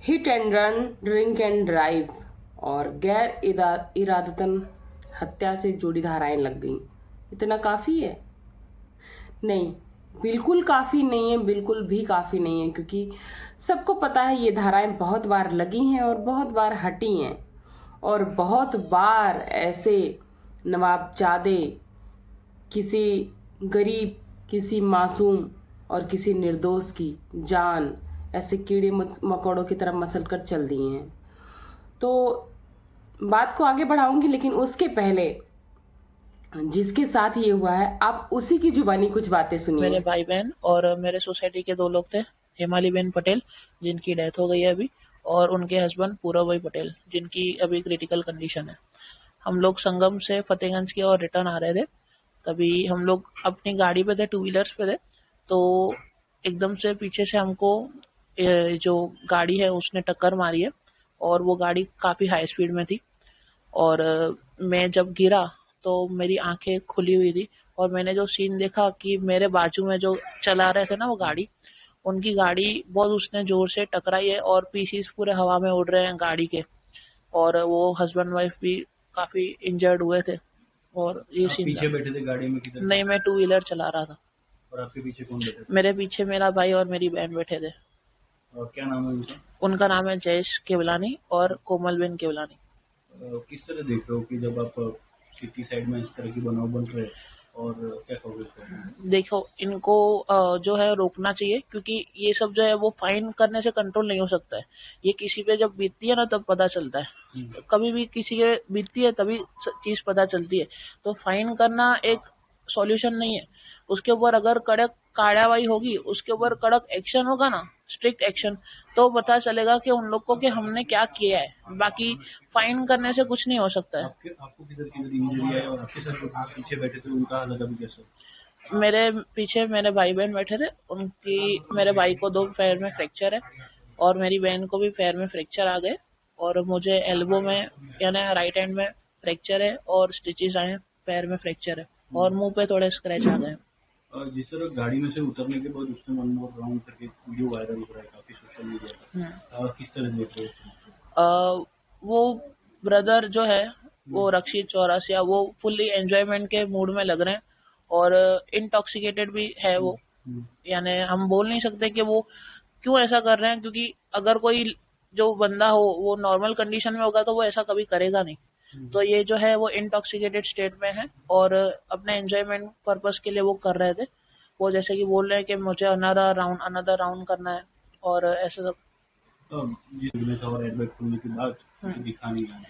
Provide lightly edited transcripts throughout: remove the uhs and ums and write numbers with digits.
Hit and run, drink and drive और गैर इरादतन हत्या से जुड़ी धाराएं लग गई। इतना काफी है? नहीं, बिल्कुल काफी नहीं है, बिल्कुल भी काफी नहीं है, क्योंकि सबको पता है ये धाराएं बहुत बार लगी हैं और बहुत बार हटी हैं और बहुत बार ऐसे नवाबजादे किसी गरीब, किसी मासूम और किसी निर्दोष की जान ऐसे कीड़े मकोड़ों की तरह मसल कर चल दिए हैं। तो बात को आगे बढ़ाऊंगी, लेकिन उसके पहले जिसके साथ ये हुआ है आप उसी की जुबानी कुछ बातें मेरे सुनिए। भाई बहन और मेरे सोसाइटी के 2 लोग थे, हेमाली बेन पटेल जिनकी डेथ हो गई है अभी, और उनके हस्बैंड पूरब भाई पटेल जिनकी अभी क्रिटिकल कंडीशन है। हम लोग संगम से फतेहगंज की ओर रिटर्न आ रहे थे, तभी हम लोग अपनी गाड़ी पे थे, 2 व्हीलर्स पे थे। तो एकदम से पीछे से हमको जो गाड़ी है उसने टक्कर मारी है, और वो गाड़ी काफी हाई स्पीड में थी। और मैं जब गिरा तो मेरी आंखें खुली हुई थी, और मैंने जो सीन देखा कि मेरे बाजू में जो चला रहे थे ना वो गाड़ी, उनकी गाड़ी बहुत उसने जोर से टकराई है और पीसीस पूरे हवा में उड़ रहे हैं गाड़ी के, और वो हस्बैंड वाइफ भी काफी इंजर्ड हुए थे। और ये आप सीन पीछे बैठे थे गाड़ी में किधर? नहीं, मैं 2 व्हीलर चला रहा था। और आपके पीछे कौन बैठे थे? मेरे पीछे मेरा भाई और मेरी बहन बैठे थे। और क्या नाम है उनका? उनका नाम है जयेश केवलानी और कोमलबेन केवलानी। किस तरह देख रहे हो कि जब आप सिटी साइड में इस तरह की बनाव बन रहे और क्या कहोगे इस बारे में? देखो, इनको जो है रोकना चाहिए, क्योंकि ये सब जो है वो फाइन करने से कंट्रोल नहीं हो सकता है। ये किसी पे जब बीतती है ना तब पता चलता है। कभी भी किसी के बीतती है तभी चीज पता चलती है। तो फाइन करना एक सॉल्यूशन नहीं है। उसके ऊपर अगर कड़क कार्रवाई होगी, उसके ऊपर कड़क एक्शन होगा ना, स्ट्रिक्ट एक्शन, तो पता चलेगा कि उन लोग को कि हमने क्या किया है। बाकी फाइन करने से कुछ नहीं हो सकता है। आपको किधर किधर इंजरी है और आपके साथ जो पीछे बैठे थे उनका हालत अभी कैसा? मेरे पीछे मेरे भाई बहन बैठे थे, उनकी, मेरे भाई को 2 पैर में फ्रैक्चर है और मेरी बहन को भी पैर में फ्रैक्चर आ गए, और मुझे एल्बो में यानी राइट हैंड में फ्रैक्चर है और स्टिचेस आए हैं, पैर में फ्रैक्चर है और मुंह पे थोड़े स्क्रैच आ गए। जिस तरह गाड़ी में से उतरने के बाद उसने वन मोर राउंड करके वीडियो वायरल हो रहा है काफी सोशल मीडिया पर, किस तरह देख रहे हो? वो ब्रदर जो है, वो रक्षित चौरसिया, वो फुल्ली एंजॉयमेंट के मूड में लग रहे हैं और इंटॉक्सिकेटेड भी है वो। यानी हम बोल नहीं सकते कि वो क्यों ऐसा कर रहे हैं, क्योंकि अगर कोई जो बंदा हो वो नॉर्मल कंडीशन में होगा तो वो ऐसा कभी करेगा नहीं। तो ये जो है वो इंटॉक्सिकेटेड स्टेट में है और अपने एंजॉयमेंट पर्पस के लिए वो कर रहे थे। वो जैसे कि बोल रहे हैं कि मुझे अनदर राउंड करना है और ऐसा सब। जिस था और एयरबैग खुलने के बाद मुझे दिखा नहीं आया।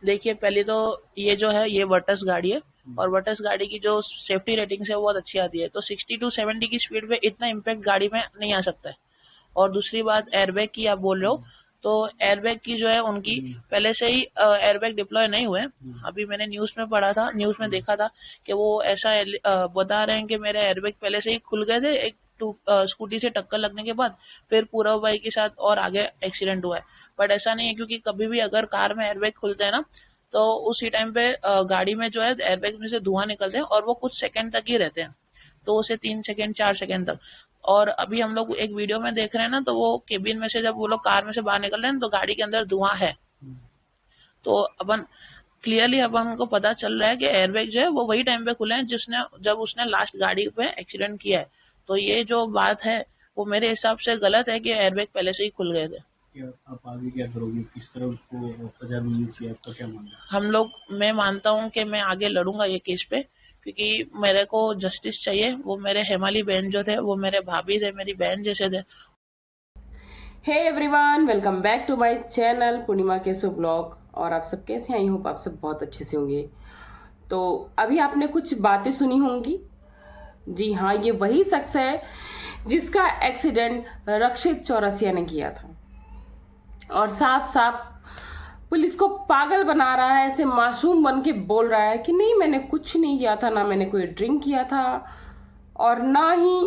देखिए, पहले तो ये जो है ये वर्टस गाड़ी है, और वर्टस गाड़ी की जो सेफ्टी रेटिंग है वो बहुत अच्छी आती है। तो 60 टू 70 की स्पीड पे इतना इम्पैक्ट गाड़ी में नहीं आ सकता है। और दूसरी बात, एयरबैग की आप बोल रहे हो, तो एयरबैग की जो है उनकी पहले से ही एयरबैग डिप्लॉय नहीं हुए। अभी मैंने न्यूज में पढ़ा था, न्यूज में देखा था कि वो ऐसा बता रहे हैं कि मेरे एयरबैग पहले से ही खुल गए थे एक स्कूटी से टक्कर लगने के बाद, फिर पूरा भाई के साथ और आगे एक्सीडेंट हुआ है। बट ऐसा नहीं है, क्योंकि कभी भी अगर कार में एयरबैग खुलते हैं ना, तो उसी टाइम पे गाड़ी में जो है एयरबैग में से धुआं निकलते हैं और वो कुछ सेकंड तक ही रहते हैं, 2 से 3 सेकंड 4 सेकंड तक। और अभी हम लोग एक वीडियो में देख रहे हैं ना, तो वो केबिन में से जब वो लोग कार में से बाहर निकल रहे हैं तो गाड़ी के अंदर धुआं है। तो अपन क्लियरली अपन को पता चल रहा है कि एयरबैग जो है वो वही टाइम पे खुले हैं जिसने जब उसने लास्ट गाड़ी पे एक्सीडेंट किया है। तो ये जो बात है वो मेरे हिसाब से गलत है कि एयरबैग पहले से ही खुल गए थे। आप आगे क्या करोगे? किस तरह उसको सजा मिलनी चाहिए? आपका क्या मानना है? हम लोग, मैं मानता हूँ कि मैं आगे लड़ूंगा ये केस पे, क्योंकि मेरे को जस्टिस चाहिए। वो मेरे हेमाली बहन जो थे वो मेरे भाभी थे, मेरी बहन जैसे थे। Hey everyone, welcome back to my channel Purnima केसो ब्लॉग। और आप सब कैसे हैं? आई होप आप सब बहुत अच्छे से होंगे। तो अभी आपने कुछ बातें सुनी होंगी। जी हाँ, ये वही शख्स है जिसका एक्सीडेंट रक्षित चौरसिया ने किया था और साफ साफ पुलिस को पागल बना रहा है, ऐसे मासूम बन के बोल रहा है कि नहीं मैंने कुछ नहीं किया था, ना मैंने कोई ड्रिंक किया था और ना ही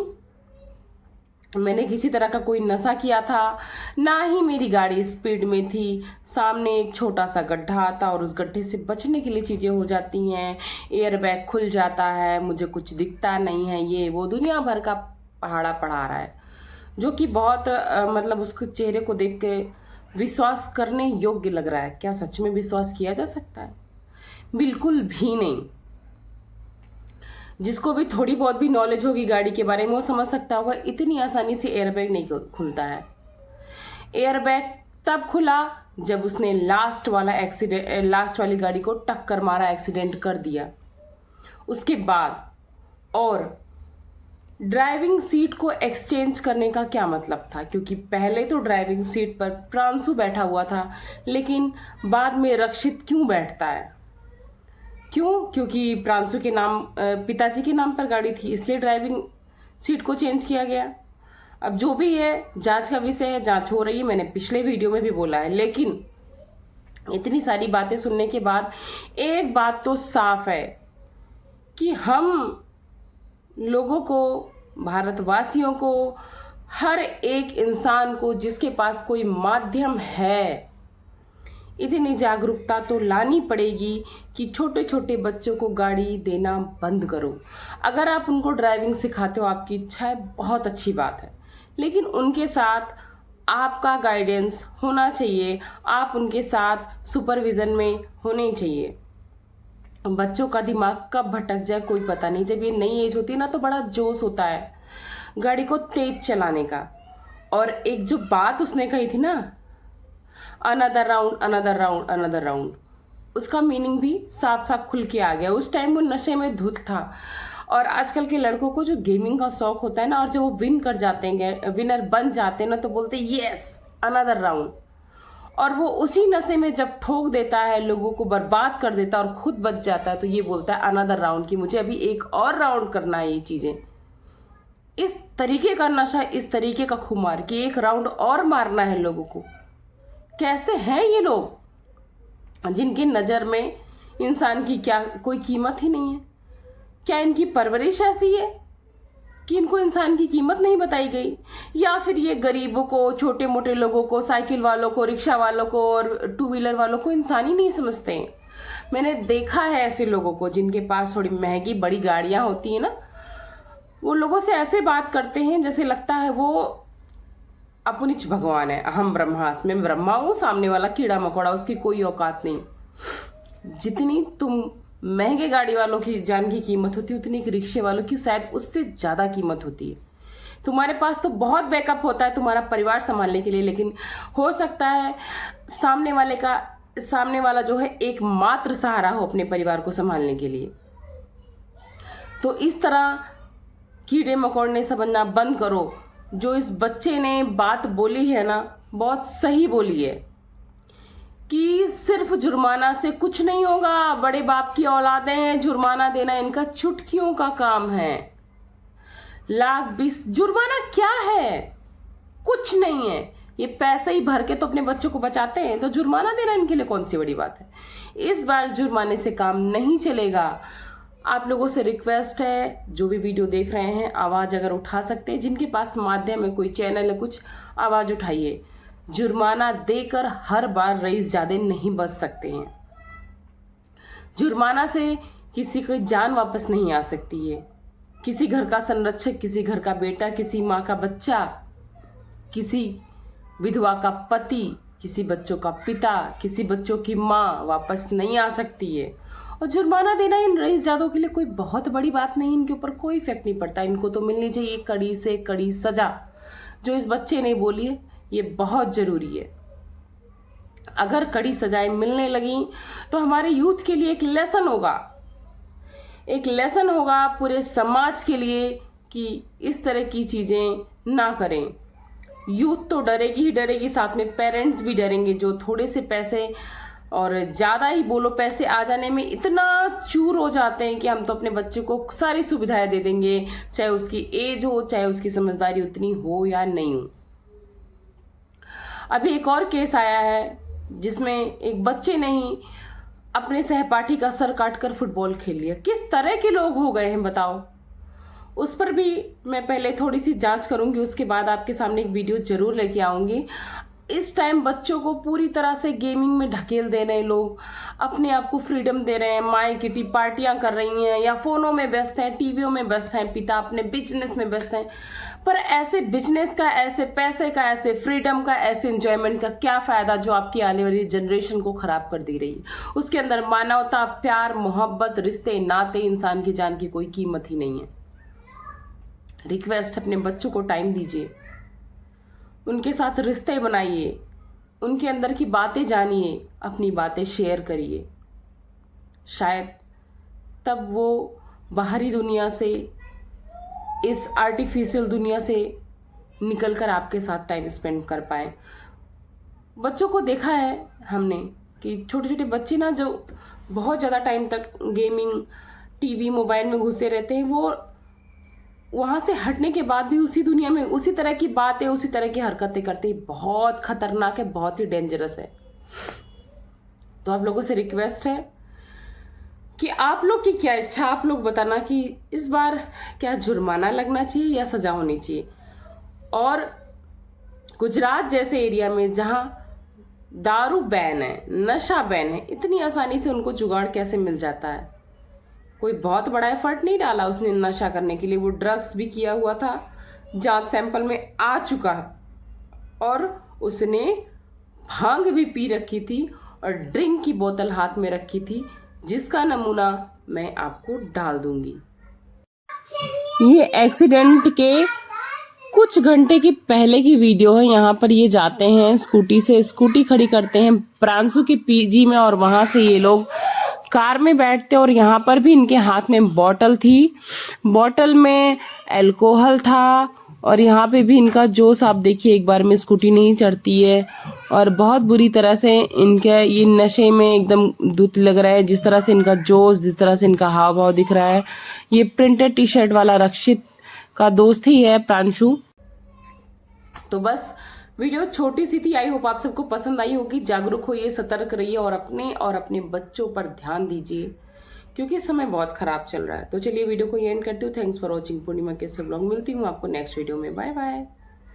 मैंने किसी तरह का कोई नशा किया था, ना ही मेरी गाड़ी स्पीड में थी। सामने एक छोटा सा गड्ढा आता और उस गड्ढे से बचने के लिए चीज़ें हो जाती हैं, एयरबैग खुल जाता है, मुझे कुछ दिखता नहीं है, ये वो दुनिया भर का पहाड़ा पढ़ा रहा है, जो कि बहुत मतलब उसके चेहरे को देख के विश्वास करने योग्य लग रहा है। क्या सच में विश्वास किया जा सकता है? बिल्कुल भी नहीं। जिसको भी थोड़ी बहुत भी नॉलेज होगी गाड़ी के बारे में वो समझ सकता होगा इतनी आसानी से एयरबैग नहीं खुलता है। एयरबैग तब खुला जब उसने लास्ट वाली गाड़ी को टक्कर मारा, एक्सीडेंट कर दिया। उसके बाद और ड्राइविंग सीट को एक्सचेंज करने का क्या मतलब था? क्योंकि पहले तो ड्राइविंग सीट पर प्रांशु बैठा हुआ था, लेकिन बाद में रक्षित क्यों बैठता है? क्यों? क्योंकि प्रांशु के नाम पिताजी के नाम पर गाड़ी थी, इसलिए ड्राइविंग सीट को चेंज किया गया। अब जो भी है जांच का विषय है, जांच हो रही है, मैंने पिछले वीडियो में भी बोला है। लेकिन इतनी सारी बातें सुनने के बाद एक बात तो साफ है कि हम लोगों को, भारतवासियों को, हर एक इंसान को जिसके पास कोई माध्यम है, इतनी जागरूकता तो लानी पड़ेगी कि छोटे छोटे बच्चों को गाड़ी देना बंद करो। अगर आप उनको ड्राइविंग सिखाते हो, आपकी इच्छा है, बहुत अच्छी बात है, लेकिन उनके साथ आपका गाइडेंस होना चाहिए, आप उनके साथ सुपरविजन में होने चाहिए। बच्चों का दिमाग कब भटक जाए कोई पता नहीं। जब ये नई एज होती है ना तो बड़ा जोश होता है गाड़ी को तेज चलाने का। और एक जो बात उसने कही थी ना, another round another round another round, उसका मीनिंग भी साफ साफ खुल के आ गया। उस टाइम वो नशे में धुत था। और आजकल के लड़कों को जो गेमिंग का शौक होता है ना, और जब वो विन कर जाते हैं, विनर बन जाते हैं ना, तो बोलते हैं यस अनदर राउंड। और वो उसी नशे में जब ठोक देता है, लोगों को बर्बाद कर देता है और खुद बच जाता है, तो ये बोलता है अनदर राउंड, कि मुझे अभी एक और राउंड करना है। ये चीजें, इस तरीके का नशा, इस तरीके का खुमार कि एक राउंड और मारना है लोगों को। कैसे हैं ये लोग जिनकी नज़र में इंसान की क्या कोई कीमत ही नहीं है? क्या इनकी परवरिश ऐसी है कि इनको इंसान की कीमत नहीं बताई गई? या फिर ये गरीबों को, छोटे मोटे लोगों को, साइकिल वालों को, रिक्शा वालों को और टू व्हीलर वालों को इंसान ही नहीं समझते हैं? मैंने देखा है ऐसे लोगों को जिनके पास थोड़ी महंगी बड़ी गाड़ियां होती है ना, वो लोगों से ऐसे बात करते हैं जैसे लगता है वो अपनिच भगवान है, अहम ब्रह्मास्मि, मैं ब्रह्मा हूं, सामने वाला कीड़ा मकोड़ा, उसकी कोई औकात नहीं। जितनी तुम महंगे गाड़ी वालों की जान की कीमत होती है, उतनी रिक्शे वालों की शायद उससे ज्यादा कीमत होती है। तुम्हारे पास तो बहुत बैकअप होता है तुम्हारा परिवार संभालने के लिए, लेकिन हो सकता है सामने वाला जो है एकमात्र सहारा हो अपने परिवार को संभालने के लिए। तो इस तरह कीड़े मकोड़ने समझना बंद करो। जो इस बच्चे ने बात बोली है ना, बहुत सही बोली है कि सिर्फ जुर्माना से कुछ नहीं होगा। बड़े बाप की औलादें हैं, जुर्माना देना इनका चुटकियों का काम है। लाख 20 जुर्माना क्या है? कुछ नहीं है। ये पैसे ही भर के तो अपने बच्चों को बचाते हैं, तो जुर्माना देना इनके लिए कौन सी बड़ी बात है? इस बार जुर्माने से काम नहीं चलेगा। आप लोगों से रिक्वेस्ट है, जो भी वीडियो देख रहे हैं, आवाज अगर उठा सकते हैं, जिनके पास माध्यम है, कोई चैनल है, कुछ आवाज उठाइए। जुर्माना देकर हर बार रईस जादे नहीं बच सकते हैं। जुर्माना से किसी की जान वापस नहीं आ सकती है। किसी घर का संरक्षक, किसी घर का बेटा, किसी माँ का बच्चा, किसी विधवा का पति, किसी बच्चों का पिता, किसी बच्चों की माँ वापस नहीं आ सकती है। और जुर्माना देना इन रईस जादों के लिए कोई बहुत बड़ी बात नहीं, इनके ऊपर कोई इफेक्ट नहीं पड़ता। इनको तो मिलनी चाहिए कड़ी से कड़ी सजा। जो इस बच्चे ने बोली है ये बहुत जरूरी है। अगर कड़ी सजाएं मिलने लगी तो हमारे यूथ के लिए एक लेसन होगा, एक लेसन होगा पूरे समाज के लिए कि इस तरह की चीजें ना करें। यूथ तो डरेगी ही डरेगी, साथ में पेरेंट्स भी डरेंगे, जो थोड़े से पैसे और ज़्यादा ही बोलो पैसे आ जाने में इतना चूर हो जाते हैं कि हम तो अपने बच्चे को सारी सुविधाएं दे देंगे, चाहे उसकी एज हो, चाहे उसकी समझदारी उतनी हो या नहीं हो। अभी एक और केस आया है जिसमें एक बच्चे ने ही अपने सहपाठी का सर काटकर फुटबॉल खेल लिया। किस तरह के लोग हो गए हैं बताओ? उस पर भी मैं पहले थोड़ी सी जांच करूंगी, उसके बाद आपके सामने एक वीडियो जरूर लेके आऊंगी। इस टाइम बच्चों को पूरी तरह से गेमिंग में ढकेल दे रहे हैं लोग, अपने आप को फ्रीडम दे रहे हैं, माई किटी पार्टियां कर रही हैं या फोनों में व्यस्त हैं, टीवियों में व्यस्त हैं, पिता अपने बिजनेस में व्यस्त हैं। पर ऐसे बिजनेस का, ऐसे पैसे का, ऐसे फ्रीडम का, ऐसे एंजॉयमेंट का क्या फायदा जो आपकी आने वाली जनरेशन को खराब कर दे रही है। उसके अंदर मानवता, प्यार, मोहब्बत, रिश्ते, नाते, इंसान की जान की कोई कीमत ही नहीं है। रिक्वेस्ट, अपने बच्चों को टाइम दीजिए, उनके साथ रिश्ते बनाइए, उनके अंदर की बातें जानिए, अपनी बातें शेयर करिए। शायद तब वो बाहरी दुनिया से, इस आर्टिफिशियल दुनिया से निकलकर आपके साथ टाइम स्पेंड कर पाए। बच्चों को देखा है हमने कि छोटे छोटे बच्चे ना, जो बहुत ज़्यादा टाइम तक गेमिंग, टीवी, मोबाइल में घुसे रहते हैं, वो वहाँ से हटने के बाद भी उसी दुनिया में उसी तरह की बातें, उसी तरह की हरकतें करते हैं। बहुत खतरनाक है, बहुत ही डेंजरस है। तो आप लोगों से रिक्वेस्ट है कि आप लोग की क्या इच्छा, आप लोग बताना कि इस बार क्या जुर्माना लगना चाहिए या सजा होनी चाहिए। और गुजरात जैसे एरिया में जहां दारू बैन है, नशा बैन है, इतनी आसानी से उनको जुगाड़ कैसे मिल जाता है। कोई बहुत बड़ा एफर्ट नहीं डाला उसने नशा करने के लिए। वो ड्रग्स भी किया हुआ था, जांच सैंपल में आ चुका है, और उसने भांग भी पी रखी थी और ड्रिंक की बोतल हाथ में रखी थी, जिसका नमूना मैं आपको डाल दूंगी। ये एक्सीडेंट के कुछ घंटे की पहले की वीडियो है। यहाँ पर ये जाते हैं स्कूटी से, स्कूटी खड़ी करते हैं प्रांशु के पीजी में, और वहां से ये लोग कार में बैठते, और यहाँ पर भी इनके हाथ में बोतल थी, बोतल में अल्कोहल था, और यहाँ पे भी इनका जोश आप देखिए, एक बार में स्कूटी नहीं चढ़ती है, और बहुत बुरी तरह से इनके ये नशे में एकदम धुत लग रहा है। जिस तरह से इनका जोश, जिस तरह से इनका हाव भाव दिख रहा है। ये प्रिंटेड टी शर्ट वाला रक्षित का दोस्त ही है प्रांशु। तो बस वीडियो छोटी सी थी, आई होप आप सबको पसंद आई होगी। जागरूक होइए, सतर्क रहिए, और अपने बच्चों पर ध्यान दीजिए, क्योंकि समय बहुत खराब चल रहा है। तो चलिए वीडियो को एंड करती हूँ। थैंक्स फॉर वॉचिंग पूर्णिमा के ब्लॉग। मिलती हूँ आपको नेक्स्ट वीडियो में। Bye bye.